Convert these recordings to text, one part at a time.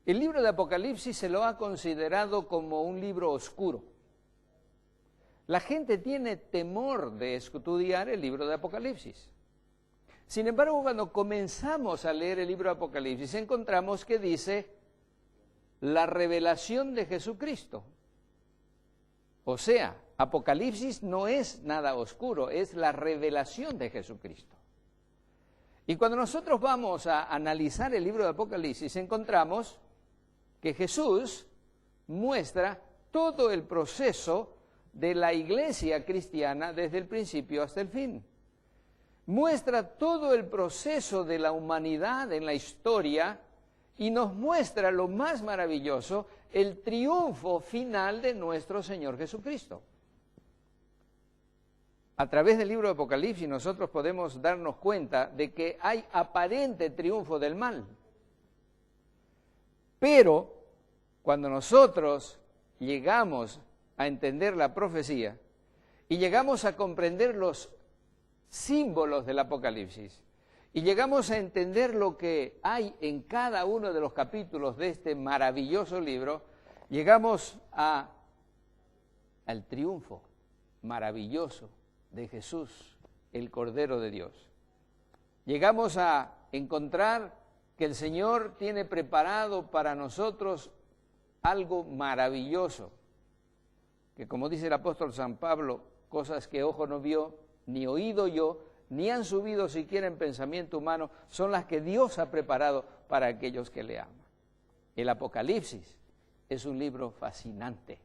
El libro de Apocalipsis se lo ha considerado como un libro oscuro. La gente tiene temor de estudiar el libro de Apocalipsis. Sin embargo, cuando comenzamos a leer el libro de Apocalipsis, encontramos que dice la revelación de Jesucristo. O sea, Apocalipsis no es nada oscuro, es la revelación de Jesucristo. Y cuando nosotros vamos a analizar el libro de Apocalipsis, encontramos que Jesús muestra todo el proceso de la iglesia cristiana desde el principio hasta el fin. Muestra todo el proceso de la humanidad en la historia y nos muestra lo más maravilloso, el triunfo final de nuestro Señor Jesucristo. A través del libro de Apocalipsis nosotros podemos darnos cuenta de que hay aparente triunfo del mal. Pero cuando nosotros llegamos a entender la profecía y llegamos a comprender los símbolos del Apocalipsis y llegamos a entender lo que hay en cada uno de los capítulos de este maravilloso libro, llegamos al triunfo maravilloso de Jesús, el Cordero de Dios. Llegamos a encontrar que el Señor tiene preparado para nosotros algo maravilloso, que como dice el apóstol San Pablo, cosas que ojo no vio, ni oído yo, ni han subido siquiera en pensamiento humano, son las que Dios ha preparado para aquellos que le aman. El Apocalipsis es un libro fascinante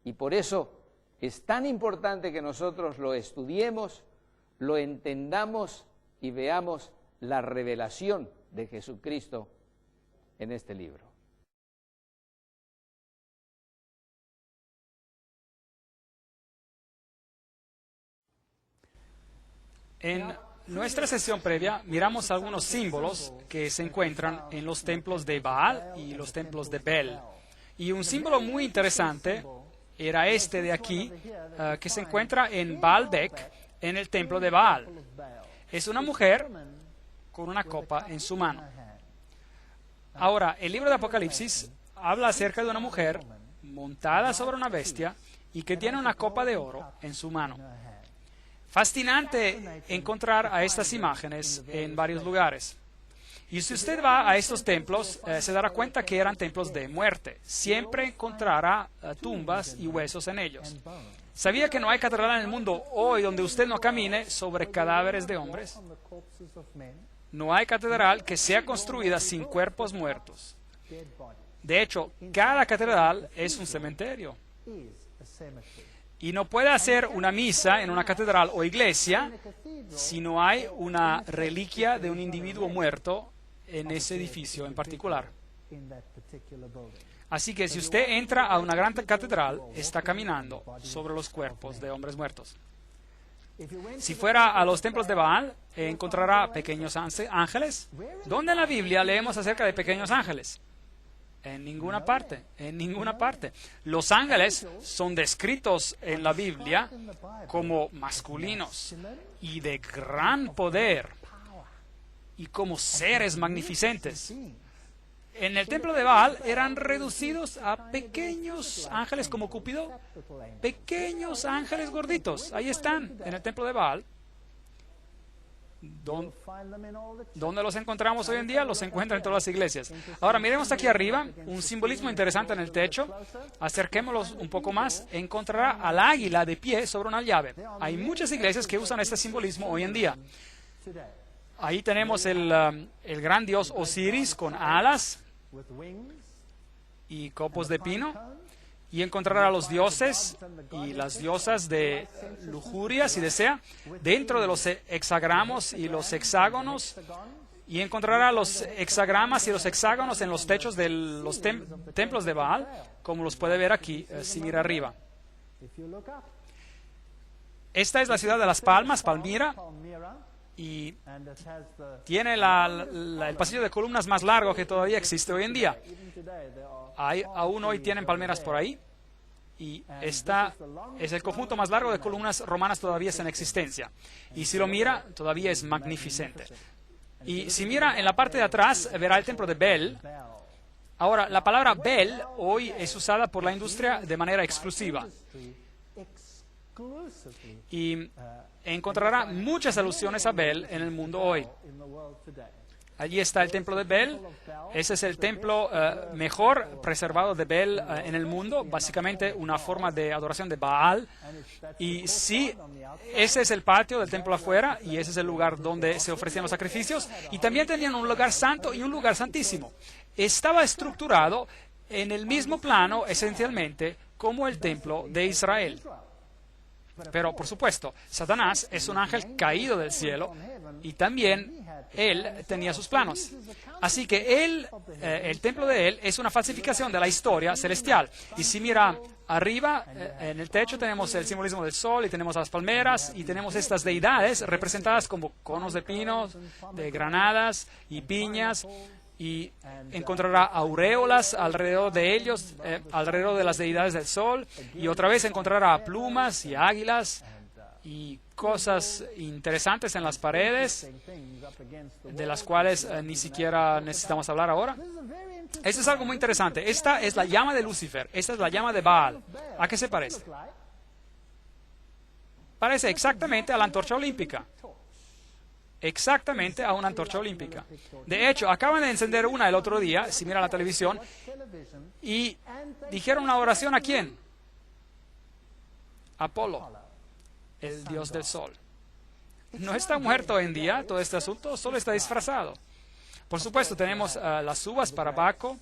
y por eso es tan importante que nosotros lo estudiemos, lo entendamos y veamos la revelación de Jesucristo en este libro. En nuestra sesión previa miramos algunos símbolos que se encuentran en los templos de Baal y los templos de Bel. Y un símbolo muy interesante era este de aquí, que se encuentra en Baalbek, en el templo de Baal. Es una mujer con una copa en su mano. Ahora, el libro de Apocalipsis habla acerca de una mujer montada sobre una bestia y que tiene una copa de oro en su mano. Fascinante encontrar a estas imágenes en varios lugares. Y si usted va a estos templos, se dará cuenta que eran templos de muerte. Siempre encontrará tumbas y huesos en ellos. ¿Sabía que no hay catedral en el mundo hoy donde usted no camine sobre cadáveres de hombres? No hay catedral que sea construida sin cuerpos muertos. De hecho, cada catedral es un cementerio. Y no puede hacer una misa en una catedral o iglesia si no hay una reliquia de un individuo muerto en ese edificio en particular. Así que si usted entra a una gran catedral, está caminando sobre los cuerpos de hombres muertos. Si fuera a los templos de Baal, encontrará pequeños ángeles. ¿Dónde en la Biblia leemos acerca de pequeños ángeles? En ninguna parte, en ninguna parte. Los ángeles son descritos en la Biblia como masculinos y de gran poder y como seres magnificentes. En el templo de Baal eran reducidos a pequeños ángeles como Cúpido, pequeños ángeles gorditos. Ahí están, en el templo de Baal. ¿Dónde los encontramos hoy en día? Los encuentran en todas las iglesias. Ahora miremos aquí arriba, un simbolismo interesante en el techo. Acerquémoslos un poco más. Encontrará al águila de pie sobre una llave. Hay muchas iglesias que usan este simbolismo hoy en día. Ahí tenemos el gran dios Osiris con alas y copos de pino. Y encontrará a los dioses y las diosas de lujuria, si desea, dentro de los hexagramos y los hexágonos. Y encontrará los hexagramas y los hexágonos en los techos de los templos de Baal, como los puede ver aquí, si mira arriba. Esta es la ciudad de Las Palmas, Palmira, y tiene el pasillo de columnas más largo que todavía existe hoy en día. Aún hoy tienen palmeras por ahí, y esta es el conjunto más largo de columnas romanas todavía en existencia. Y si lo mira, todavía es magnificente. Y si mira en la parte de atrás, verá el templo de Bel. Ahora, la palabra Bel hoy es usada por la industria de manera exclusiva. Y encontrará muchas alusiones a Bel en el mundo hoy. Allí está el templo de Bel. Ese es el templo mejor preservado de Bel en el mundo, básicamente una forma de adoración de Baal. Y sí, ese es el patio del templo afuera, y ese es el lugar donde se ofrecían los sacrificios. Y también tenían un lugar santo y un lugar santísimo. Estaba estructurado en el mismo plano, esencialmente, como el templo de Israel. Pero, por supuesto, Satanás es un ángel caído del cielo, y también él tenía sus planos. Así que el templo de él es una falsificación de la historia celestial. Y si mira arriba, en el techo tenemos el simbolismo del sol, y tenemos las palmeras, y tenemos estas deidades representadas como conos de pinos, de granadas y piñas. Y encontrará auréolas alrededor de ellos, alrededor de las deidades del sol, y otra vez encontrará plumas y águilas y cosas interesantes en las paredes, de las cuales ni siquiera necesitamos hablar ahora. Esto es algo muy interesante. Esta es la llama de Lucifer, esta es la llama de Baal. ¿A qué se parece? Parece exactamente a la antorcha olímpica. Exactamente a una antorcha olímpica. De hecho, acaban de encender una el otro día, si mira la televisión, y dijeron una oración ¿a quién? Apolo, el dios del sol. No está muerto hoy en día todo este asunto, solo está disfrazado. Por supuesto, tenemos las uvas para Baco,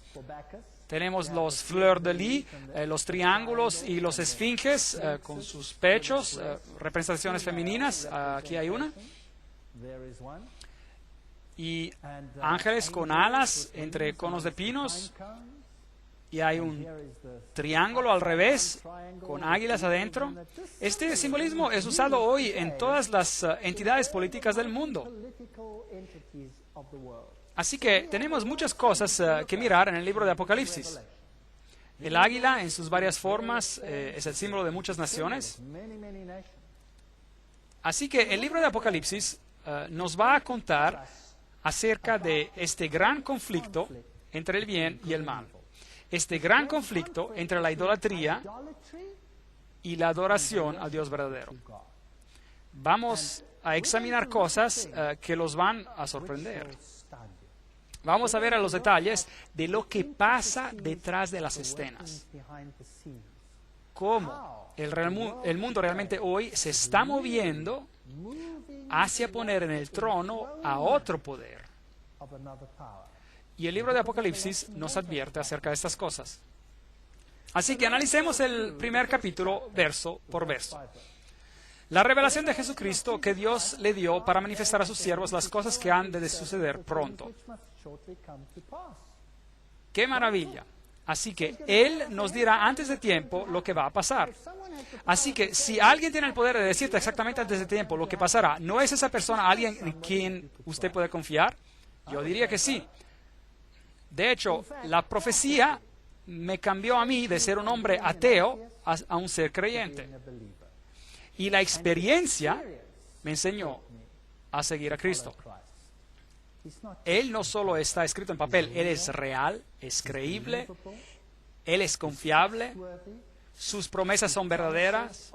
tenemos los fleurs de lis, los triángulos y los esfinges con sus pechos, representaciones femeninas. Aquí hay una. Y ángeles con alas entre conos de pinos, y hay un triángulo al revés con águilas adentro. Este simbolismo es usado hoy en todas las entidades políticas del mundo. Así que tenemos muchas cosas que mirar en el libro de Apocalipsis. El águila en sus varias formas es el símbolo de muchas naciones. Así que el libro de Apocalipsis nos va a contar acerca de este gran conflicto entre el bien y el mal. Este gran conflicto entre la idolatría y la adoración al Dios verdadero. Vamos a examinar cosas que los van a sorprender. Vamos a ver a los detalles de lo que pasa detrás de las escenas. Cómo el mundo realmente hoy se está moviendo hacia poner en el trono a otro poder. Y el libro de Apocalipsis nos advierte acerca de estas cosas. Así que analicemos el primer capítulo verso por verso. La revelación de Jesucristo que Dios le dio para manifestar a sus siervos las cosas que han de suceder pronto. ¡Qué maravilla! Así que Él nos dirá antes de tiempo lo que va a pasar. Así que si alguien tiene el poder de decirte exactamente antes de tiempo lo que pasará, ¿no es esa persona alguien en quien usted puede confiar? Yo diría que sí. De hecho, la profecía me cambió a mí de ser un hombre ateo a un ser creyente. Y la experiencia me enseñó a seguir a Cristo. Él no solo está escrito en papel, Él es real, es creíble, Él es confiable, sus promesas son verdaderas.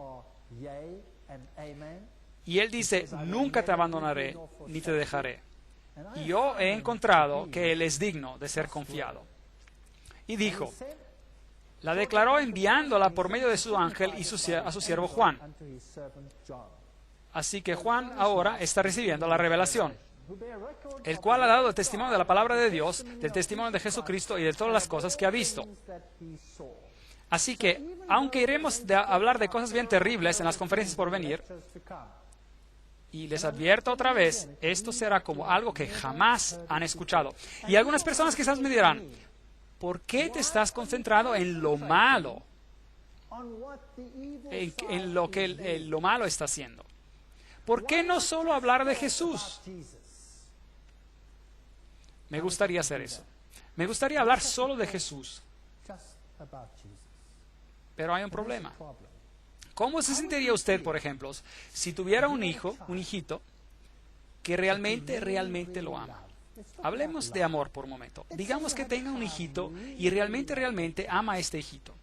Y Él dice, nunca te abandonaré ni te dejaré. Y yo he encontrado que Él es digno de ser confiado. Y dijo, la declaró enviándola por medio de su ángel y a su siervo Juan. Así que Juan ahora está recibiendo la revelación, el cual ha dado el testimonio de la palabra de Dios, del testimonio de Jesucristo y de todas las cosas que ha visto. Así que, aunque iremos a hablar de cosas bien terribles en las conferencias por venir, y les advierto otra vez, esto será como algo que jamás han escuchado. Y algunas personas quizás me dirán, ¿por qué te estás concentrado en lo malo? En lo que lo malo está haciendo. ¿Por qué no solo hablar de Jesús? Me gustaría hacer eso. Me gustaría hablar solo de Jesús. Pero hay un problema. ¿Cómo se sentiría usted, por ejemplo, si tuviera un hijito, que realmente lo ama? Hablemos de amor por un momento. Digamos que tenga un hijito y realmente ama a este hijito.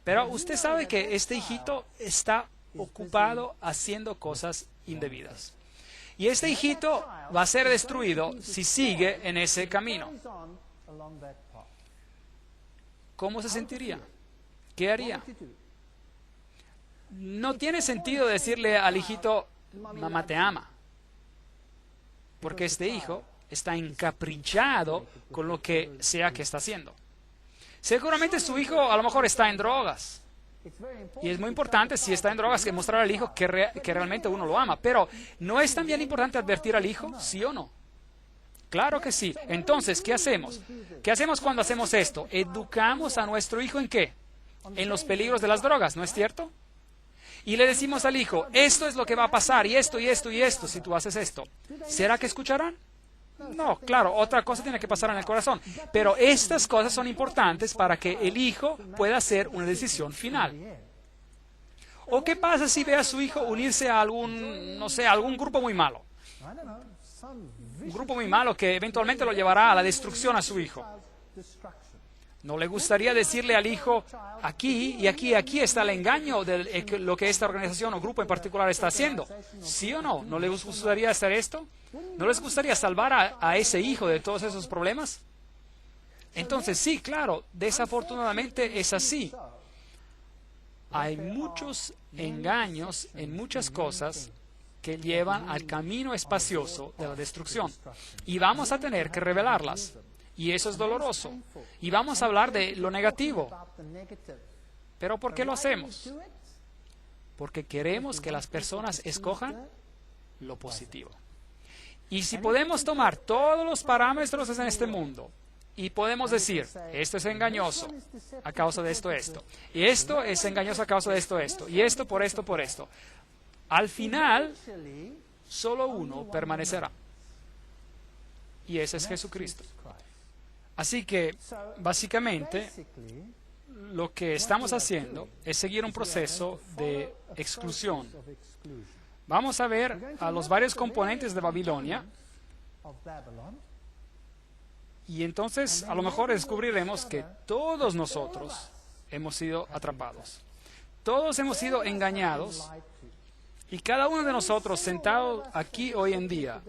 Pero usted sabe que este hijito está ocupado haciendo cosas indebidas. Y este hijito va a ser destruido si sigue en ese camino. ¿Cómo se sentiría? ¿Qué haría? No tiene sentido decirle al hijito, mamá te ama, porque este hijo está encaprichado con lo que sea que está haciendo. Seguramente su hijo a lo mejor está en drogas. Y es muy importante, si está en drogas, que mostrar al hijo que realmente uno lo ama. Pero, ¿no es también importante advertir al hijo? ¿Sí o no? Claro que sí. Entonces, ¿qué hacemos? ¿Qué hacemos cuando hacemos esto? Educamos a nuestro hijo ¿en qué? En los peligros de las drogas, ¿no es cierto? Y le decimos al hijo, esto es lo que va a pasar, y esto, y esto, y esto, si tú haces esto. ¿Será que escucharán? No, claro, otra cosa tiene que pasar en el corazón. Pero estas cosas son importantes para que el hijo pueda hacer una decisión final. ¿O qué pasa si ve a su hijo unirse a algún, no sé, algún grupo muy malo? Un grupo muy malo que eventualmente lo llevará a la destrucción a su hijo. ¿No le gustaría decirle al hijo, aquí y aquí, aquí está el engaño de lo que esta organización o grupo en particular está haciendo? ¿Sí o no? ¿No les gustaría hacer esto? ¿No les gustaría salvar a ese hijo de todos esos problemas? Entonces, sí, claro, desafortunadamente es así. Hay muchos engaños en muchas cosas que llevan al camino espacioso de la destrucción. Y vamos a tener que revelarlas. Y eso es doloroso. Y vamos a hablar de lo negativo. ¿Pero por qué lo hacemos? Porque queremos que las personas escojan lo positivo. Y si podemos tomar todos los parámetros en este mundo y podemos decir, esto es engañoso a causa de esto, y esto es engañoso a causa de esto, y esto, por esto, al final, solo uno permanecerá. Y ese es Jesucristo. Así que, básicamente, lo que estamos haciendo es seguir un proceso de exclusión. Vamos a ver a los varios componentes de Babilonia y entonces a lo mejor descubriremos que todos nosotros hemos sido atrapados. Todos hemos sido engañados y cada uno de nosotros sentado aquí hoy en día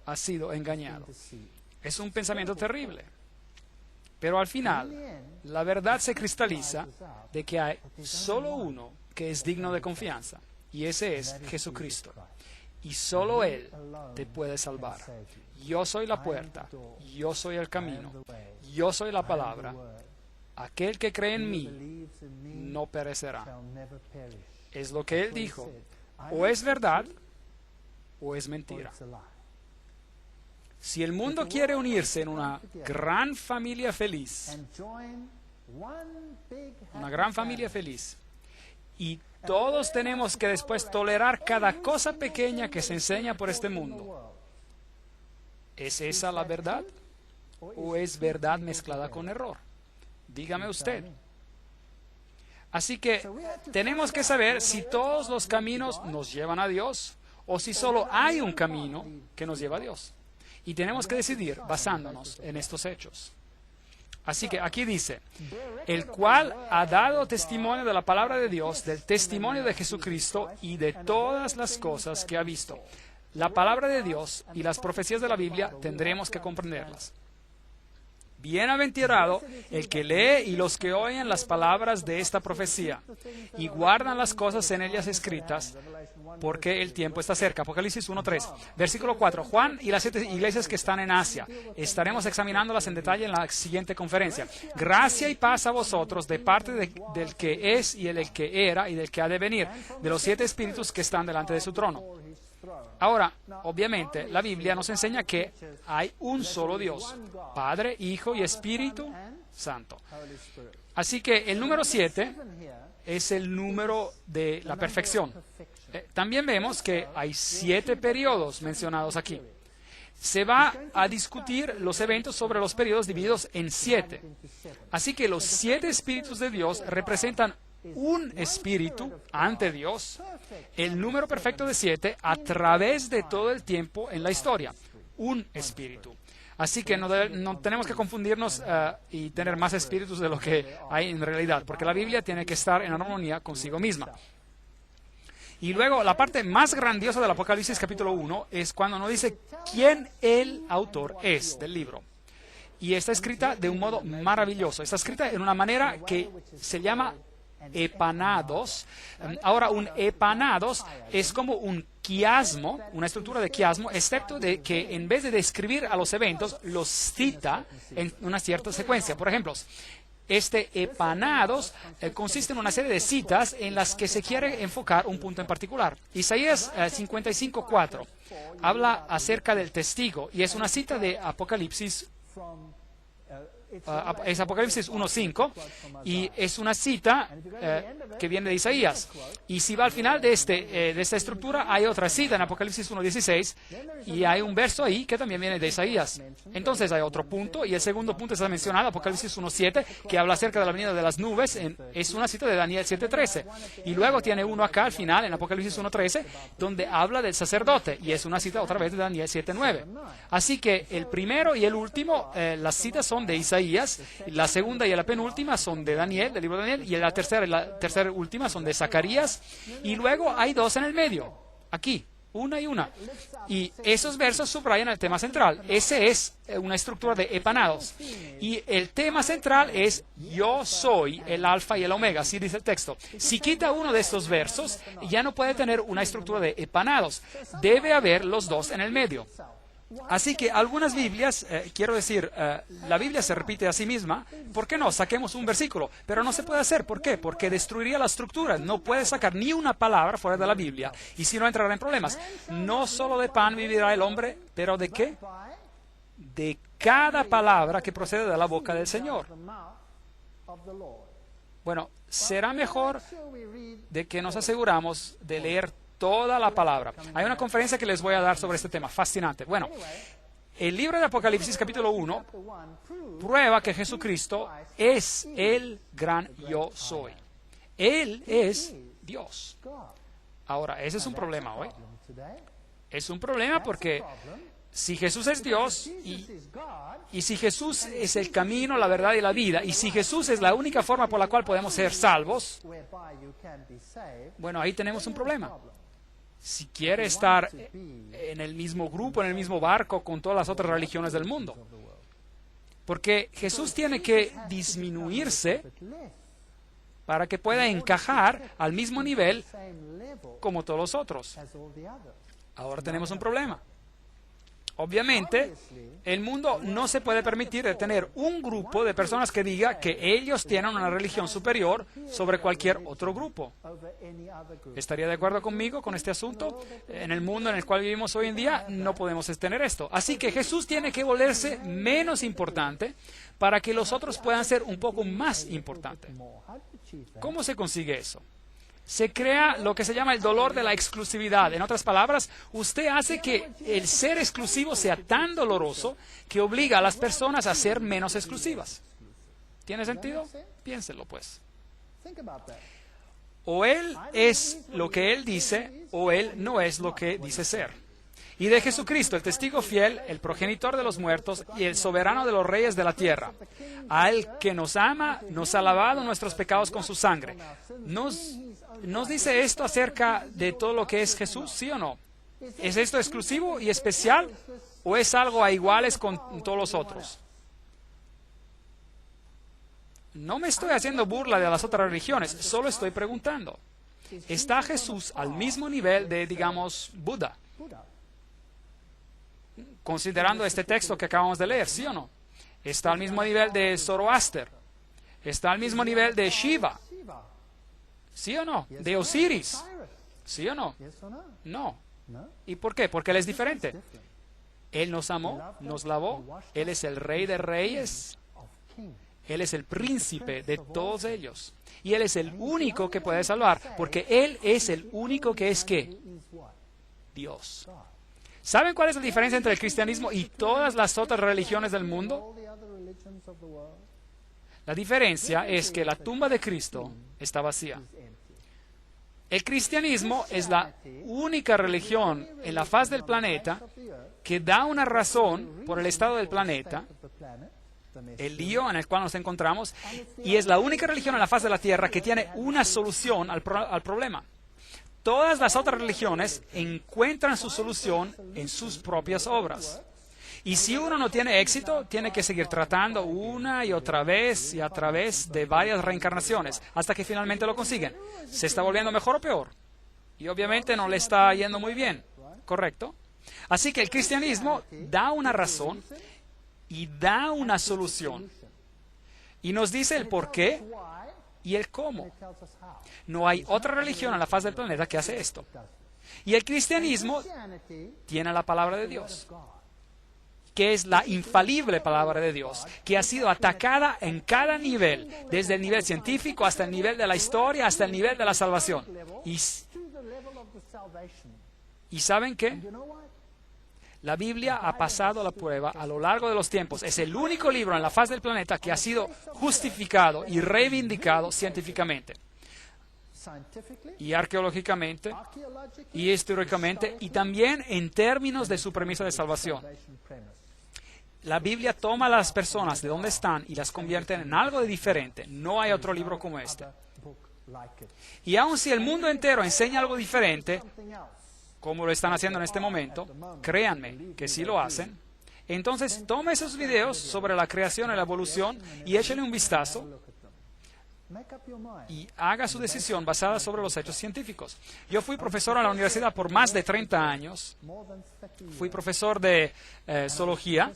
ha sido engañado. Es un pensamiento terrible. Pero al final, la verdad se cristaliza de que hay solo uno que es digno de confianza, y ese es Jesucristo. Y solo Él te puede salvar. Yo soy la puerta, yo soy el camino, yo soy la palabra. Aquel que cree en mí no perecerá. Es lo que Él dijo. O es verdad o es mentira. Si el mundo quiere unirse en una gran familia feliz, y todos tenemos que después tolerar cada cosa pequeña que se enseña por este mundo, ¿es esa la verdad? ¿O es verdad mezclada con error? Dígame usted. Así que tenemos que saber si todos los caminos nos llevan a Dios o si solo hay un camino que nos lleva a Dios. Y tenemos que decidir basándonos en estos hechos. Así que aquí dice, el cual ha dado testimonio de la palabra de Dios, del testimonio de Jesucristo y de todas las cosas que ha visto. La palabra de Dios y las profecías de la Biblia tendremos que comprenderlas. Bienaventurado el que lee y los que oyen las palabras de esta profecía y guardan las cosas en ellas escritas, porque el tiempo está cerca. Apocalipsis 1:3. Versículo 4. Juan y las 7 iglesias que están en Asia. Estaremos examinándolas en detalle en la siguiente conferencia. Gracia y paz a vosotros de parte del que es y del que era y del que ha de venir, de los 7 espíritus que están delante de su trono. Ahora, obviamente, la Biblia nos enseña que hay un solo Dios, Padre, Hijo y Espíritu Santo. Así que el número 7 es el número de la perfección. También vemos que hay 7 periodos mencionados aquí. Se va a discutir los eventos sobre los periodos divididos en 7. Así que los 7 espíritus de Dios representan un espíritu ante Dios, el número perfecto de 7 a través de todo el tiempo en la historia. Un espíritu. Así que no tenemos que confundirnos y tener más espíritus de lo que hay en realidad, porque la Biblia tiene que estar en armonía consigo misma. Y luego la parte más grandiosa del Apocalipsis capítulo 1 es cuando nos dice quién el autor es del libro. Y está escrita de un modo maravilloso. Está escrita en una manera que se llama epanados. Ahora, un epanados es como un quiasmo, una estructura de quiasmo, excepto de que en vez de describir a los eventos, los cita en una cierta secuencia. Por ejemplo, este epanados consiste en una serie de citas en las que se quiere enfocar un punto en particular. Isaías 55:4 habla acerca del testigo y es una cita de Apocalipsis. Es Apocalipsis 1:5 y es una cita que viene de Isaías. Y si va al final de esta estructura, hay otra cita en Apocalipsis 1:16 y hay un verso ahí que también viene de Isaías. Entonces hay otro punto y el segundo punto está mencionado, Apocalipsis 1:7, que habla acerca de la venida de las nubes. Es una cita de Daniel 7:13. Y luego tiene uno acá al final, en Apocalipsis 1:13, donde habla del sacerdote y es una cita otra vez de Daniel 7:9. Así que el primero y el último, las citas son de Isaías. La segunda y la penúltima son de Daniel, del libro de Daniel, y la tercera y última son de Zacarías, y luego hay 2 en el medio, aquí, una y una. Y esos versos subrayan el tema central. Ese es una estructura de epanados. Y el tema central es yo soy el alfa y el omega, así dice el texto. Si quita uno de estos versos, ya no puede tener una estructura de epanados. Debe haber los 2 en el medio. Así que algunas Biblias, quiero decir, la Biblia se repite a sí misma. ¿Por qué no? Saquemos un versículo. Pero no se puede hacer. ¿Por qué? Porque destruiría la estructura. No puede sacar ni una palabra fuera de la Biblia. Y si no, entrará en problemas. No solo de pan vivirá el hombre, pero ¿de qué? De cada palabra que procede de la boca del Señor. Bueno, será mejor de que nos aseguramos de leer toda la palabra. Hay una conferencia que les voy a dar sobre este tema, fascinante. Bueno, el libro de Apocalipsis capítulo 1 prueba que Jesucristo es el gran yo soy. Él es Dios. Ahora, ese es un problema hoy. Es un problema porque si Jesús es Dios y si Jesús es el camino, la verdad y la vida, y si Jesús es la única forma por la cual podemos ser salvos, bueno, ahí tenemos un problema. Si quiere estar en el mismo grupo, en el mismo barco con todas las otras religiones del mundo. Porque Jesús tiene que disminuirse para que pueda encajar al mismo nivel como todos los otros. Ahora tenemos un problema. Obviamente, el mundo no se puede permitir de tener un grupo de personas que diga que ellos tienen una religión superior sobre cualquier otro grupo. ¿Estaría de acuerdo conmigo con este asunto? En el mundo en el cual vivimos hoy en día no podemos tener esto. Así que Jesús tiene que volverse menos importante para que los otros puedan ser un poco más importantes. ¿Cómo se consigue eso? Se crea lo que se llama el dolor de la exclusividad. En otras palabras, usted hace que el ser exclusivo sea tan doloroso que obliga a las personas a ser menos exclusivas. ¿Tiene sentido? Piénselo, pues. O él es lo que él dice, o él no es lo que dice ser. Y de Jesucristo, el testigo fiel, el progenitor de los muertos y el soberano de los reyes de la tierra, al que nos ama, nos ha lavado nuestros pecados con su sangre. ¿Nos dice esto acerca de todo lo que es Jesús, sí o no? ¿Es esto exclusivo y especial o es algo a iguales con todos los otros? No me estoy haciendo burla de las otras religiones, solo estoy preguntando. ¿Está Jesús al mismo nivel de, digamos, Buda? Considerando este texto que acabamos de leer, ¿sí o no? ¿Está al mismo nivel de Zoroaster? ¿Está al mismo nivel de Shiva? ¿Sí o no? ¿De Osiris? ¿Sí o no? No. ¿Y por qué? Porque Él es diferente. Él nos amó, nos lavó. Él es el Rey de Reyes. Él es el príncipe de todos ellos. Y Él es el único que puede salvar, porque Él es el único que es ¿qué? Dios. ¿Saben cuál es la diferencia entre el cristianismo y todas las otras religiones del mundo? La diferencia es que la tumba de Cristo está vacía. El cristianismo es la única religión en la faz del planeta que da una razón por el estado del planeta, el lío en el cual nos encontramos, y es la única religión en la faz de la tierra que tiene una solución al problema. Todas las otras religiones encuentran su solución en sus propias obras. Y si uno no tiene éxito, tiene que seguir tratando una y otra vez y a través de varias reencarnaciones hasta que finalmente lo consiguen. ¿Se está volviendo mejor o peor? Y obviamente no le está yendo muy bien, ¿correcto? Así que el cristianismo da una razón y da una solución. Y nos dice el por qué y el cómo. No hay otra religión en la faz del planeta que hace esto. Y el cristianismo tiene la palabra de Dios, que es la infalible palabra de Dios, que ha sido atacada en cada nivel, desde el nivel científico hasta el nivel de la historia, hasta el nivel de la salvación. ¿Y saben qué? La Biblia ha pasado la prueba a lo largo de los tiempos. Es el único libro en la faz del planeta que ha sido justificado y reivindicado científicamente, y arqueológicamente, y históricamente, y también en términos de su premisa de salvación. La Biblia toma a las personas de donde están y las convierte en algo de diferente. No hay otro libro como este. Y aun si el mundo entero enseña algo diferente, como lo están haciendo en este momento, créanme que sí lo hacen, entonces tome esos videos sobre la creación y la evolución y échale un vistazo y haga su decisión basada sobre los hechos científicos. Yo fui profesor en la universidad por más de 30 años. Fui profesor de zoología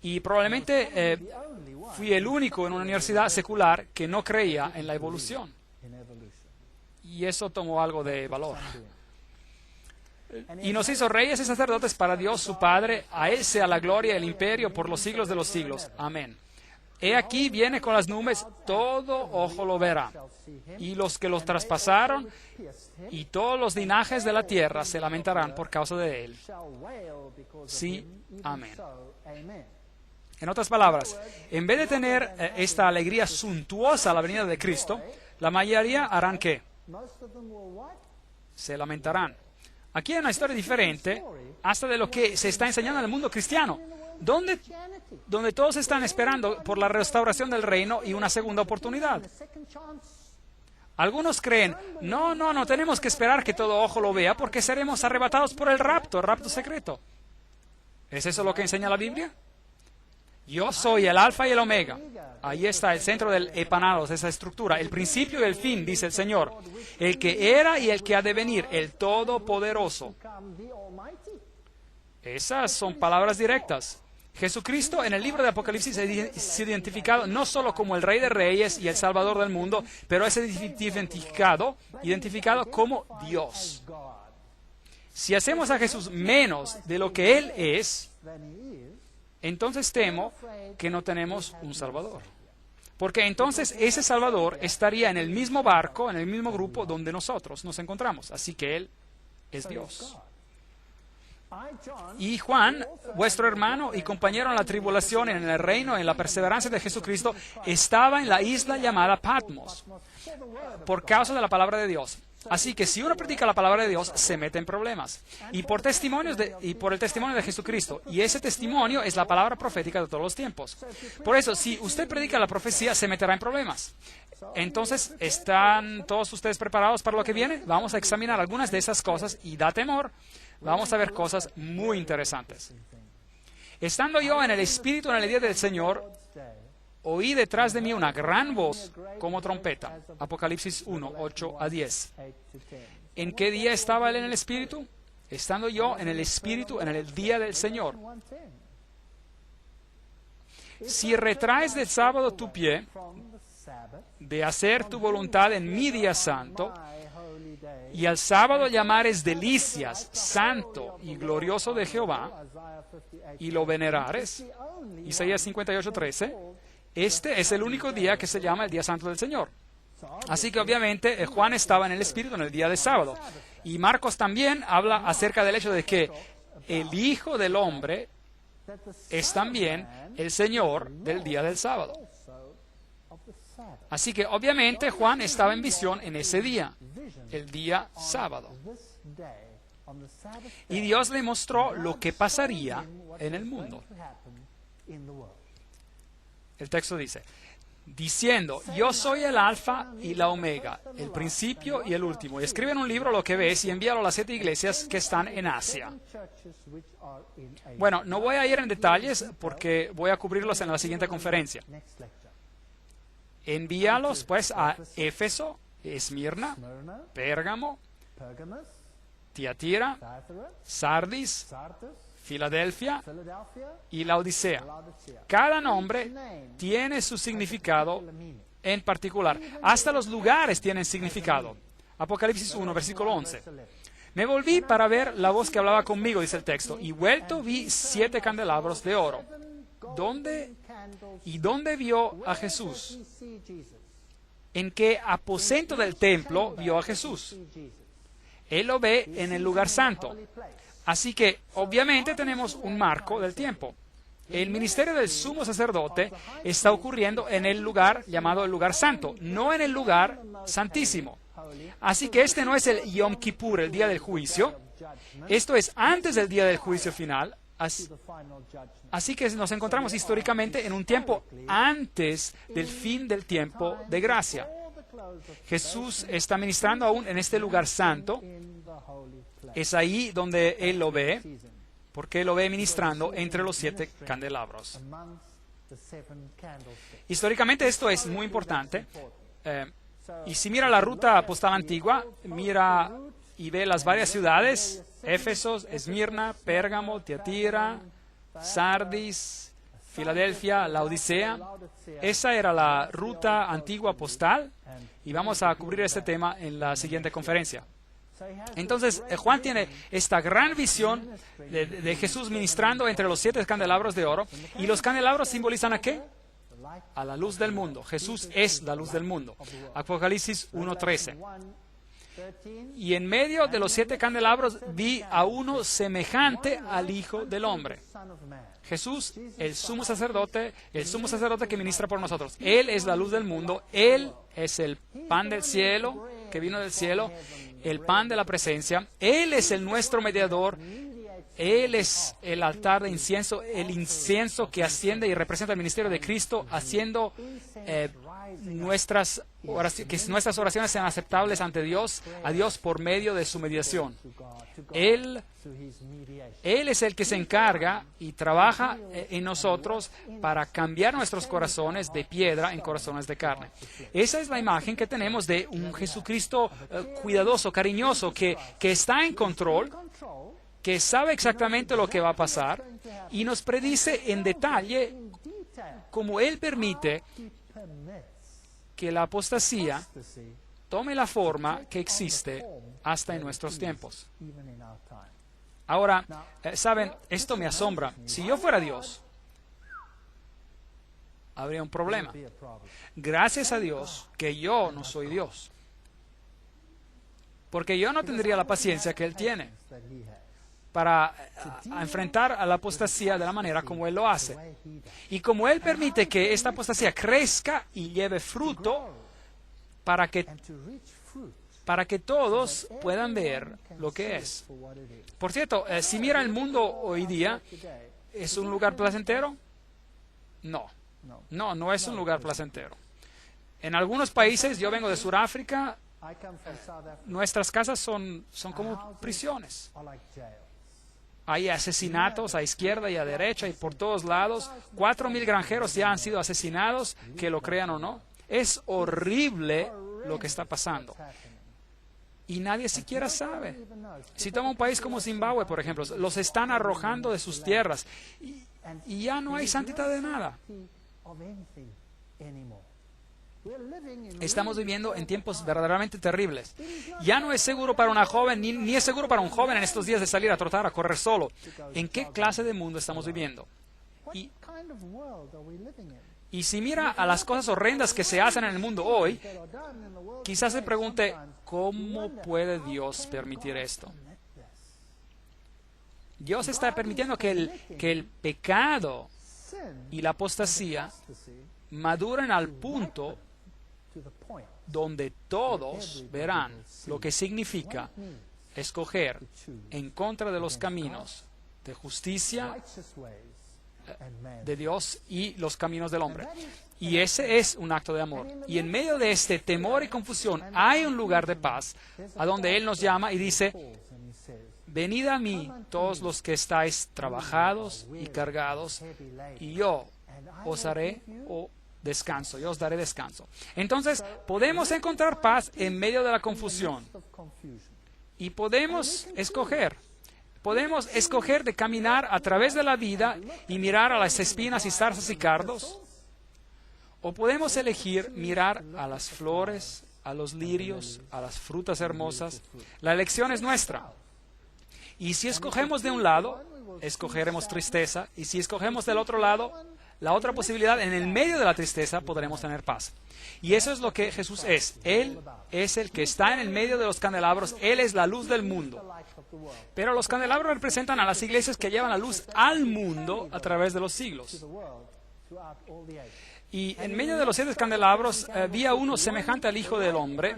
y probablemente fui el único en una universidad secular que no creía en la evolución. Y eso tomó algo de valor. Y nos hizo reyes y sacerdotes para Dios su Padre. A Él sea la gloria y el imperio por los siglos de los siglos. Amén. He aquí viene con las nubes, todo ojo lo verá. Y los que los traspasaron y todos los linajes de la tierra se lamentarán por causa de Él. Sí, amén. En otras palabras, en vez de tener esta alegría suntuosa a la venida de Cristo, la mayoría harán ¿qué? Se lamentarán. Aquí hay una historia diferente hasta de lo que se está enseñando en el mundo cristiano, donde todos están esperando por la restauración del reino y una segunda oportunidad. Algunos creen, no tenemos que esperar que todo ojo lo vea porque seremos arrebatados por el rapto secreto. ¿Es eso lo que enseña la Biblia? Yo soy el alfa y el omega. Ahí está el centro del epanados, esa estructura, el principio y el fin, dice el Señor. El que era y el que ha de venir, el Todopoderoso. Esas son palabras directas. Jesucristo en el libro de Apocalipsis es identificado no solo como el Rey de Reyes y el Salvador del mundo, pero es identificado como Dios. Si hacemos a Jesús menos de lo que Él es, entonces temo que no tenemos un Salvador. Porque entonces ese Salvador estaría en el mismo barco, en el mismo grupo donde nosotros nos encontramos. Así que Él es Dios. Y Juan, vuestro hermano y compañero en la tribulación, en el reino, en la perseverancia de Jesucristo, estaba en la isla llamada Patmos por causa de la palabra de Dios. Así que si uno predica la palabra de Dios, se mete en problemas. Y por el testimonio de Jesucristo. Y ese testimonio es la palabra profética de todos los tiempos. Por eso, si usted predica la profecía, se meterá en problemas. Entonces, ¿están todos ustedes preparados para lo que viene? Vamos a examinar algunas de esas cosas y da temor. Vamos a ver cosas muy interesantes. Estando yo en el Espíritu en el día del Señor, oí detrás de mí una gran voz como trompeta. Apocalipsis 1, 8 a 10. ¿En qué día estaba él en el Espíritu? Estando yo en el Espíritu en el día del Señor. Si retraes del sábado tu pie de hacer tu voluntad en mi día santo, y al sábado llamares delicias, santo y glorioso de Jehová, y lo venerares, Isaías 58, 13, este es el único día que se llama el día santo del Señor. Así que obviamente Juan estaba en el Espíritu en el día de sábado. Y Marcos también habla acerca del hecho de que el Hijo del Hombre es también el Señor del día del sábado. Así que obviamente Juan estaba en visión en ese día, el día sábado. Y Dios le mostró lo que pasaría en el mundo. El texto dice, diciendo, yo soy el alfa y la omega, el principio y el último. Y escribe en un libro lo que ves y envíalo a las 7 iglesias que están en Asia. Bueno, no voy a ir en detalles porque voy a cubrirlos en la siguiente conferencia. Envíalos pues a Éfeso, Esmirna, Pérgamo, Tiatira, Sardis, Filadelfia y Laodicea. Cada nombre tiene su significado en particular. Hasta los lugares tienen significado. Apocalipsis 1, versículo 11. Me volví para ver la voz que hablaba conmigo, dice el texto, y vuelto vi 7 candelabros de oro. ¿Dónde vio a Jesús? ¿En qué aposento del templo vio a Jesús? Él lo ve en el lugar santo. Así que, obviamente, tenemos un marco del tiempo. El ministerio del sumo sacerdote está ocurriendo en el lugar llamado el lugar santo, no en el lugar santísimo. Así que este no es el Yom Kippur, el día del juicio. Esto es antes del día del juicio final. Así que nos encontramos históricamente en un tiempo antes del fin del tiempo de gracia. Jesús está ministrando aún en este lugar santo. Es ahí donde Él lo ve, porque Él lo ve ministrando entre los 7 candelabros. Históricamente esto es muy importante. Y si mira la ruta postal antigua, mira y ve las varias ciudades, Éfeso, Esmirna, Pérgamo, Tiatira, Sardis, Filadelfia, Laodicea. Esa era la ruta antigua postal y vamos a cubrir este tema en la siguiente conferencia. Entonces, Juan tiene esta gran visión de Jesús ministrando entre los 7 candelabros de oro. ¿Y los candelabros simbolizan a qué? A la luz del mundo. Jesús es la luz del mundo. Apocalipsis 1:13. Y en medio de los 7 candelabros vi a uno semejante al Hijo del Hombre. Jesús, el sumo sacerdote que ministra por nosotros. Él es la luz del mundo. Él es el pan del cielo, que vino del cielo, el pan de la presencia. Él es el nuestro mediador. Él es el altar de incienso, el incienso que asciende y representa el ministerio de Cristo, haciendo nuestras oraciones sean aceptables ante Dios, a Dios por medio de su mediación. Él es el que se encarga y trabaja en nosotros para cambiar nuestros corazones de piedra en corazones de carne. Esa es la imagen que tenemos de un Jesucristo cuidadoso, cariñoso, que está en control que sabe exactamente lo que va a pasar y nos predice en detalle cómo Él permite que la apostasía tome la forma que existe hasta en nuestros tiempos. Ahora, ¿saben? Esto me asombra. Si yo fuera Dios, habría un problema. Gracias a Dios que yo no soy Dios. Porque yo no tendría la paciencia que Él tiene para enfrentar a la apostasía de la manera como Él lo hace. Y como Él permite que esta apostasía crezca y lleve fruto para que todos puedan ver lo que es. Por cierto, si mira el mundo hoy día, ¿es un lugar placentero? No. No es un lugar placentero. En algunos países, yo vengo de Sudáfrica, nuestras casas son como prisiones. Hay asesinatos a izquierda y a derecha y por todos lados. 4,000 granjeros ya han sido asesinados, que lo crean o no. Es horrible lo que está pasando. Y nadie siquiera sabe. Si toma un país como Zimbabue, por ejemplo, los están arrojando de sus tierras y ya no hay santidad de nada. Estamos viviendo en tiempos verdaderamente terribles. Ya no es seguro para una joven, ni es seguro para un joven en estos días de salir a trotar, a correr solo. ¿En qué clase de mundo estamos viviendo? Y si mira a las cosas horrendas que se hacen en el mundo hoy, quizás se pregunte, ¿cómo puede Dios permitir esto? Dios está permitiendo que el pecado y la apostasía maduren al punto donde todos verán lo que significa escoger en contra de los caminos de justicia de Dios y los caminos del hombre. Y ese es un acto de amor. Y en medio de este temor y confusión hay un lugar de paz a donde Él nos llama y dice, venid a mí todos los que estáis trabajados y cargados, y yo os haré descanso, yo os daré descanso. Entonces, podemos encontrar paz en medio de la confusión. Y podemos escoger de caminar a través de la vida y mirar a las espinas y zarzas y cardos. O podemos elegir mirar a las flores, a los lirios, a las frutas hermosas. La elección es nuestra. Y si escogemos de un lado, escogeremos tristeza. Y si escogemos del otro lado, la otra posibilidad, en el medio de la tristeza podremos tener paz. Y eso es lo que Jesús es. Él es el que está en el medio de los candelabros. Él es la luz del mundo. Pero los candelabros representan a las iglesias que llevan la luz al mundo a través de los siglos. Y en medio de los 7 candelabros había uno semejante al Hijo del Hombre,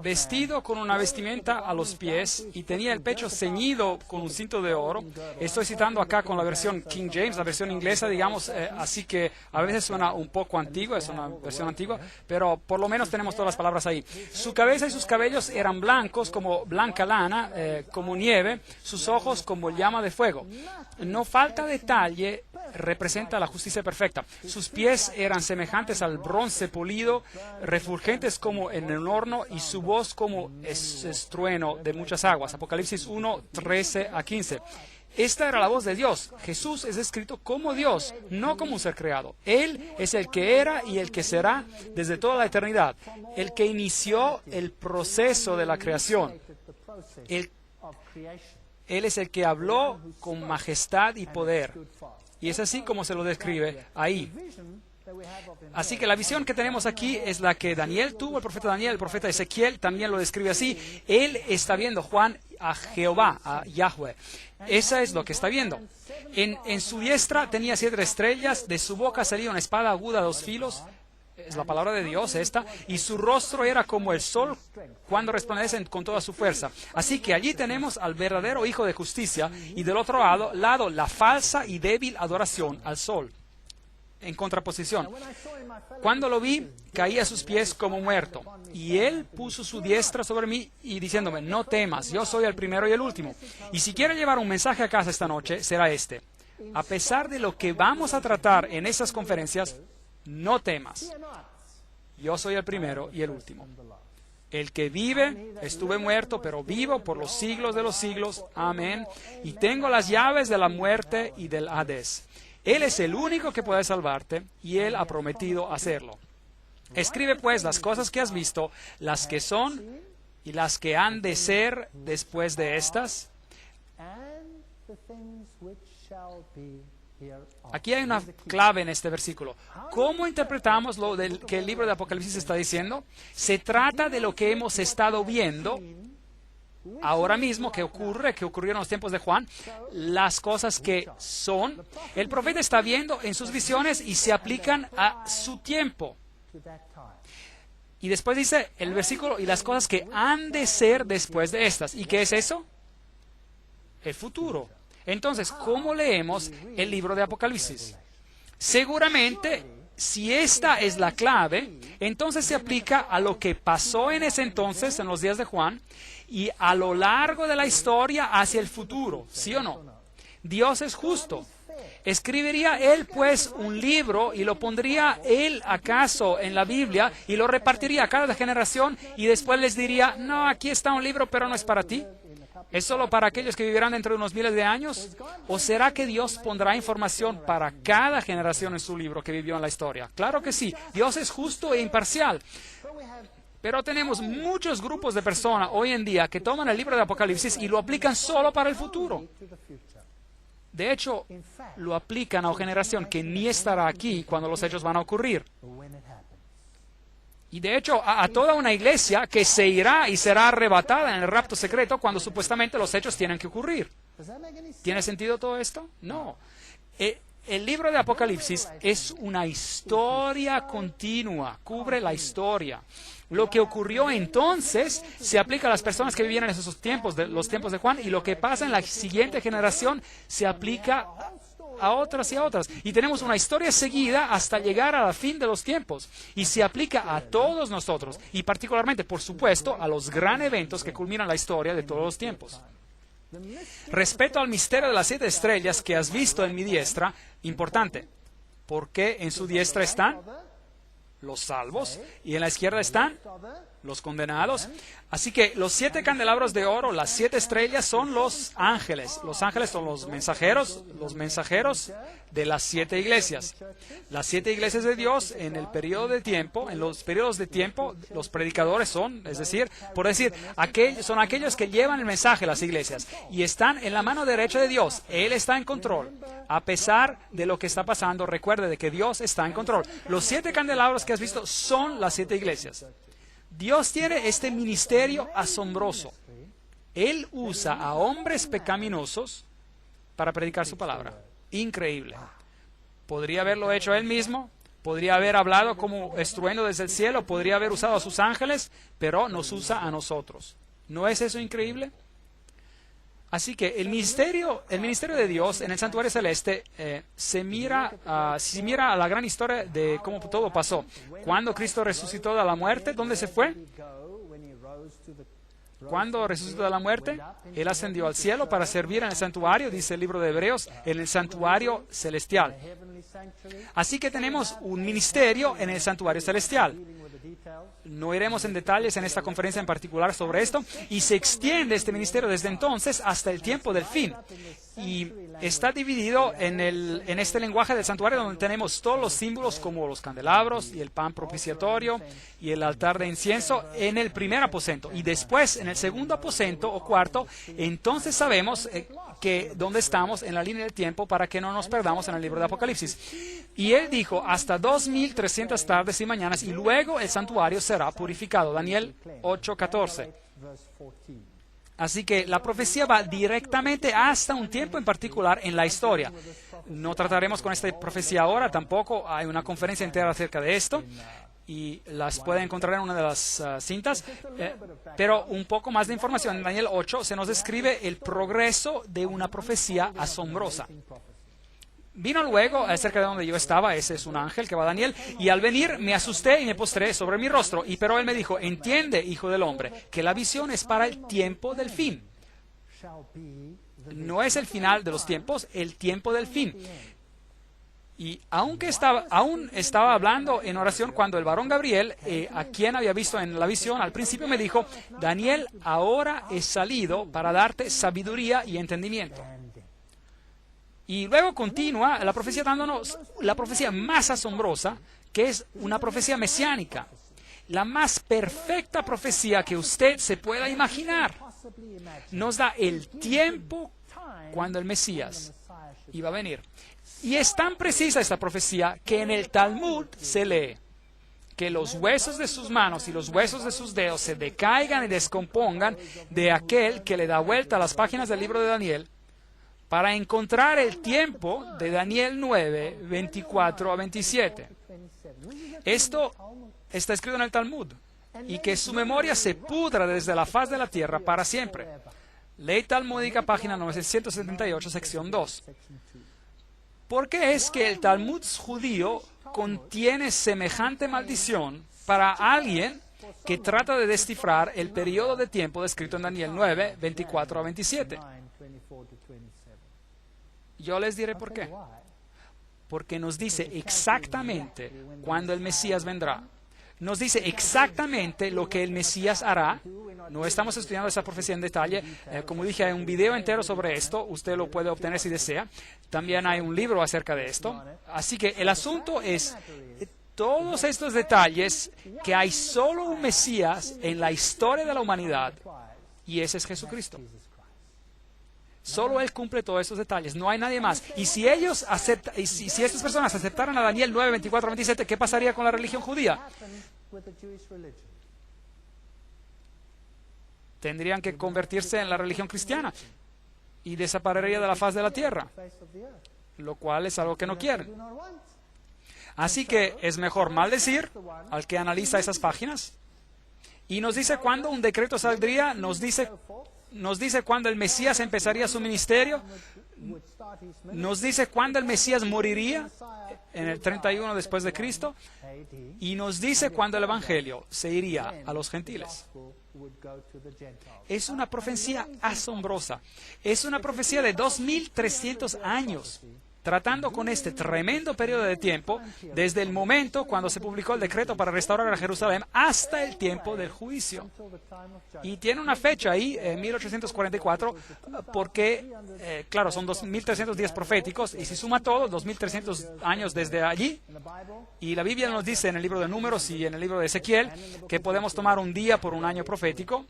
vestido con una vestimenta a los pies y tenía el pecho ceñido con un cinto de oro. Estoy citando acá con la versión King James, la versión inglesa, digamos, así que a veces suena un poco antigua, es una versión antigua, pero por lo menos tenemos todas las palabras ahí. Su cabeza y sus cabellos eran blancos como blanca lana, como nieve, sus ojos como llama de fuego. No falta detalle, representa la justicia perfecta. Sus pies eran semejantes al bronce polido, refulgentes como en un horno, y su voz como estruendo de muchas aguas. Apocalipsis 1, 13 a 15. Esta era la voz de Dios. Jesús es descrito como Dios, no como un ser creado. Él es el que era y el que será desde toda la eternidad, el que inició el proceso de la creación. Él es el que habló con majestad y poder. Y es así como se lo describe ahí. Así que la visión que tenemos aquí es la que Daniel tuvo, el profeta Daniel, el profeta Ezequiel también lo describe así. Él está viendo, Juan, a Jehová, a Yahweh. Esa es lo que está viendo. En su diestra tenía 7 estrellas, de su boca salía una espada aguda a 2 filos. Es la palabra de Dios esta, y su rostro era como el sol cuando resplandece con toda su fuerza. Así que allí tenemos al verdadero Hijo de Justicia, y del otro lado la falsa y débil adoración al sol, en contraposición. Cuando lo vi, caí a sus pies como muerto, y él puso su diestra sobre mí y diciéndome, no temas, yo soy el primero y el último. Y si quiere llevar un mensaje a casa esta noche, será este: a pesar de lo que vamos a tratar en esas conferencias, no temas. Yo soy el primero y el último. El que vive, estuve muerto, pero vivo por los siglos de los siglos. Amén. Y tengo las llaves de la muerte y del Hades. Él es el único que puede salvarte y Él ha prometido hacerlo. Escribe pues las cosas que has visto, las que son y las que han de ser después de estas. Aquí hay una clave en este versículo. ¿Cómo interpretamos lo que el libro de Apocalipsis está diciendo? Se trata de lo que hemos estado viendo ahora mismo, que ocurrió en los tiempos de Juan, las cosas que son. El profeta está viendo en sus visiones y se aplican a su tiempo. Y después dice el versículo, y las cosas que han de ser después de estas. ¿Y qué es eso? El futuro. Entonces, ¿cómo leemos el libro de Apocalipsis? Seguramente, si esta es la clave, entonces se aplica a lo que pasó en ese entonces, en los días de Juan, y a lo largo de la historia hacia el futuro, ¿sí o no? Dios es justo. ¿Escribiría Él, pues, un libro y lo pondría Él, acaso, en la Biblia y lo repartiría a cada generación y después les diría, no, aquí está un libro, pero no es para ti? ¿Es solo para aquellos que vivirán dentro de unos miles de años? ¿O será que Dios pondrá información para cada generación en su libro que vivió en la historia? Claro que sí. Dios es justo e imparcial. Pero tenemos muchos grupos de personas hoy en día que toman el libro de Apocalipsis y lo aplican solo para el futuro. De hecho, lo aplican a una generación que ni estará aquí cuando los hechos van a ocurrir. Y de hecho, a toda una iglesia que se irá y será arrebatada en el rapto secreto cuando supuestamente los hechos tienen que ocurrir. ¿Tiene sentido todo esto? No. El libro de Apocalipsis es una historia continua, cubre la historia. Lo que ocurrió entonces se aplica a las personas que vivían en esos tiempos, los tiempos de Juan, y lo que pasa en la siguiente generación se aplica a otras y a otras. Y tenemos una historia seguida hasta llegar al fin de los tiempos. Y se aplica a todos nosotros, y particularmente, por supuesto, a los gran eventos que culminan la historia de todos los tiempos. Respecto al misterio de las 7 estrellas que has visto en mi diestra, importante, porque en su diestra están los salvos y en la izquierda están los condenados. Así que los 7 candelabros de oro, las 7 estrellas, son los ángeles. Los ángeles son los mensajeros de las 7 iglesias. Las 7 iglesias de Dios en el periodo de tiempo, en los periodos de tiempo, los predicadores son, es decir, son aquellos que llevan el mensaje a las iglesias y están en la mano derecha de Dios. Él está en control. A pesar de lo que está pasando, recuerde de que Dios está en control. Los 7 candelabros que has visto son las 7 iglesias. Dios tiene este ministerio asombroso. Él usa a hombres pecaminosos para predicar su palabra. Increíble. Podría haberlo hecho Él mismo, podría haber hablado como estruendo desde el cielo, podría haber usado a sus ángeles, pero nos usa a nosotros. ¿No es eso increíble? Así que el ministerio de Dios en el santuario celeste se mira a la gran historia de cómo todo pasó. Cuando Cristo resucitó de la muerte, ¿dónde se fue? Cuando resucitó de la muerte, Él ascendió al cielo para servir en el santuario, dice el libro de Hebreos, en el santuario celestial. Así que tenemos un ministerio en el santuario celestial. No iremos en detalles en esta conferencia en particular sobre esto, y se extiende este ministerio desde entonces hasta el tiempo del fin. Y está dividido en este lenguaje del santuario donde tenemos todos los símbolos como los candelabros y el pan propiciatorio y el altar de incienso en el primer aposento. Y después en el segundo aposento o cuarto, entonces sabemos dónde estamos en la línea del tiempo para que no nos perdamos en el libro de Apocalipsis. Y Él dijo, hasta 2300 tardes y mañanas, y luego el santuario será purificado. Daniel 8:14. Así que la profecía va directamente hasta un tiempo en particular en la historia. No trataremos con esta profecía ahora, tampoco hay una conferencia entera acerca de esto, y las pueden encontrar en una de las cintas, pero un poco más de información. En Daniel 8 se nos describe el progreso de una profecía asombrosa. Vino luego cerca de donde yo estaba, ese es un ángel que va a Daniel, y al venir me asusté y me postré sobre mi rostro, pero él me dijo, entiende, hijo del hombre, que la visión es para el tiempo del fin. No es el final de los tiempos, el tiempo del fin. Y aún estaba hablando en oración cuando el varón Gabriel, a quien había visto en la visión, al principio me dijo: Daniel, ahora he salido para darte sabiduría y entendimiento. Y luego continúa la profecía dándonos la profecía más asombrosa, que es una profecía mesiánica. La más perfecta profecía que usted se pueda imaginar. Nos da el tiempo cuando el Mesías iba a venir. Y es tan precisa esta profecía que en el Talmud se lee que los huesos de sus manos y los huesos de sus dedos se decaigan y descompongan de aquel que le da vuelta a las páginas del libro de Daniel para encontrar el tiempo de Daniel 9, 24 a 27. Esto está escrito en el Talmud, y que su memoria se pudra desde la faz de la tierra para siempre. Ley Talmúdica, página 978, sección 2. ¿Por qué es que el Talmud judío contiene semejante maldición para alguien que trata de descifrar el periodo de tiempo descrito en Daniel 9, 24 a 27? Yo les diré por qué. Porque nos dice exactamente cuándo el Mesías vendrá. Nos dice exactamente lo que el Mesías hará. No estamos estudiando esa profecía en detalle. Como dije, hay un video entero sobre esto. Usted lo puede obtener si desea. También hay un libro acerca de esto. Así que el asunto es todos estos detalles, que hay solo un Mesías en la historia de la humanidad, y ese es Jesucristo. Solo Él cumple todos estos detalles, no hay nadie más. Y si si estas personas aceptaran a Daniel 9, 24, 27, ¿qué pasaría con la religión judía? Tendrían que convertirse en la religión cristiana y desaparecería de la faz de la tierra, lo cual es algo que no quieren. Así que es mejor maldecir al que analiza esas páginas, y nos dice cuándo un decreto saldría, nos dice cuándo el Mesías empezaría su ministerio, nos dice cuándo el Mesías moriría en el 31 después de Cristo, y nos dice cuándo el Evangelio se iría a los gentiles. Es una profecía asombrosa. Es una profecía de 2300 años, tratando con este tremendo periodo de tiempo, desde el momento cuando se publicó el decreto para restaurar a Jerusalén hasta el tiempo del juicio. Y tiene una fecha ahí, 1844, porque, claro, son 2310 proféticos, y si suma todo, 2300 años desde allí. Y la Biblia nos dice en el libro de Números y en el libro de Ezequiel que podemos tomar un día por un año profético.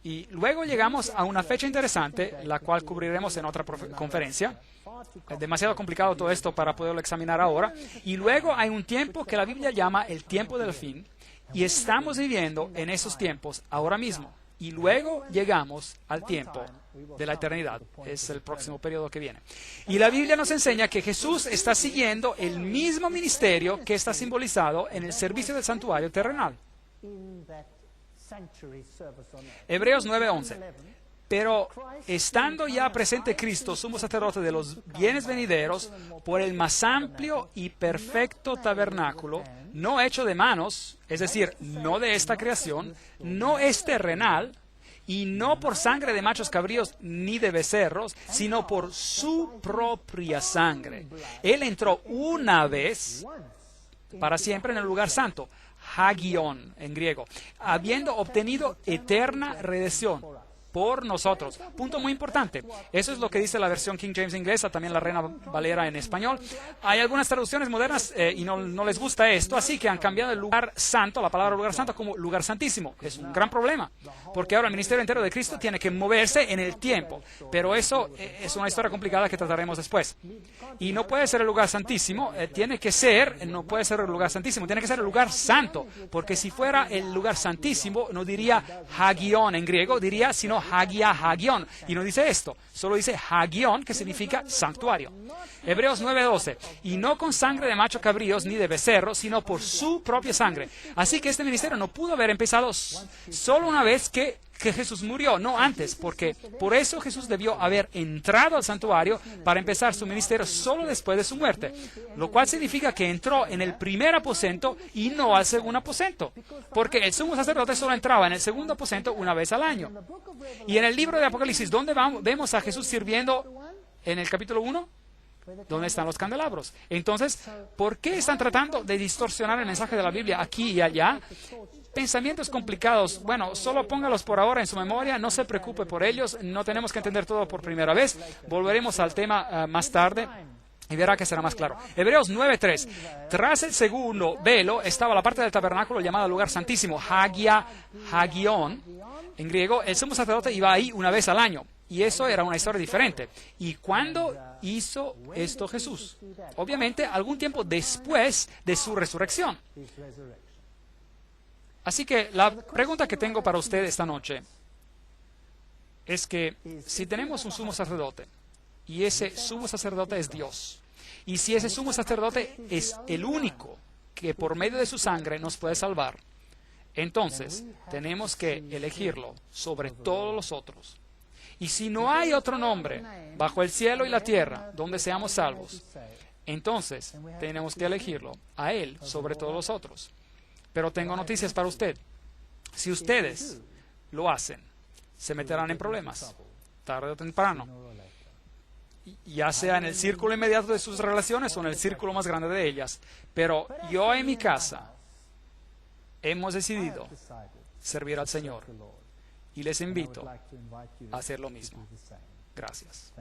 Y luego llegamos a una fecha interesante, la cual cubriremos en otra conferencia. Es demasiado complicado todo esto para poderlo examinar ahora. Y luego hay un tiempo que la Biblia llama el tiempo del fin, y estamos viviendo en esos tiempos ahora mismo. Y luego llegamos al tiempo de la eternidad. Es el próximo periodo que viene. Y la Biblia nos enseña que Jesús está siguiendo el mismo ministerio que está simbolizado en el servicio del santuario terrenal. Hebreos 9:11. Pero estando ya presente Cristo, sumo sacerdote de los bienes venideros, por el más amplio y perfecto tabernáculo, no hecho de manos, es decir, no de esta creación, no es terrenal, y no por sangre de machos cabríos ni de becerros, sino por su propia sangre. Él entró una vez para siempre en el lugar santo, hagion en griego, habiendo obtenido eterna redención por nosotros. Punto muy importante. Eso es lo que dice la versión King James inglesa, también la Reina Valera en español. Hay algunas traducciones modernas y no les gusta esto, así que han cambiado el lugar santo, la palabra lugar santo, como lugar santísimo. Es un gran problema, porque ahora el ministerio entero de Cristo tiene que moverse en el tiempo, pero eso es una historia complicada que trataremos después. Y no puede ser el lugar santísimo, no puede ser el lugar santísimo, tiene que ser el lugar santo, porque si fuera el lugar santísimo, no diría hagion en griego, diría sino hagia hagion, y no dice esto, solo dice hagion, que significa santuario. Hebreos 9:12, y no con sangre de machos cabríos ni de becerros, sino por su propia sangre. Así que este ministerio no pudo haber empezado solo una vez que Jesús murió, no antes, porque por eso Jesús debió haber entrado al santuario para empezar su ministerio solo después de su muerte, lo cual significa que entró en el primer aposento y no al segundo aposento, porque el sumo sacerdote solo entraba en el segundo aposento una vez al año. Y en el libro de Apocalipsis, ¿dónde vemos a Jesús sirviendo en el capítulo 1? ¿Dónde están los candelabros? Entonces, ¿por qué están tratando de distorsionar el mensaje de la Biblia aquí y allá? Pensamientos complicados. Bueno, solo póngalos por ahora en su memoria, no se preocupe por ellos, no tenemos que entender todo por primera vez. Volveremos al tema más tarde y verá que será más claro. Hebreos 9:3. Tras el segundo velo estaba la parte del tabernáculo llamada lugar santísimo, Hagion. En griego, el sumo sacerdote iba ahí una vez al año. Y eso era una historia diferente. ¿Y cuándo hizo esto Jesús? Obviamente, algún tiempo después de su resurrección. Así que la pregunta que tengo para usted esta noche es que si tenemos un sumo sacerdote, y ese sumo sacerdote es Dios, y si ese sumo sacerdote es el único que por medio de su sangre nos puede salvar, entonces tenemos que elegirlo sobre todos los otros. Y si no hay otro nombre bajo el cielo y la tierra donde seamos salvos, entonces tenemos que elegirlo a Él sobre todos los otros. Pero tengo noticias para usted. Si ustedes lo hacen, se meterán en problemas, tarde o temprano. Ya sea en el círculo inmediato de sus relaciones o en el círculo más grande de ellas. Pero yo en mi casa hemos decidido servir al Señor. Y les invito a hacer lo mismo. Gracias.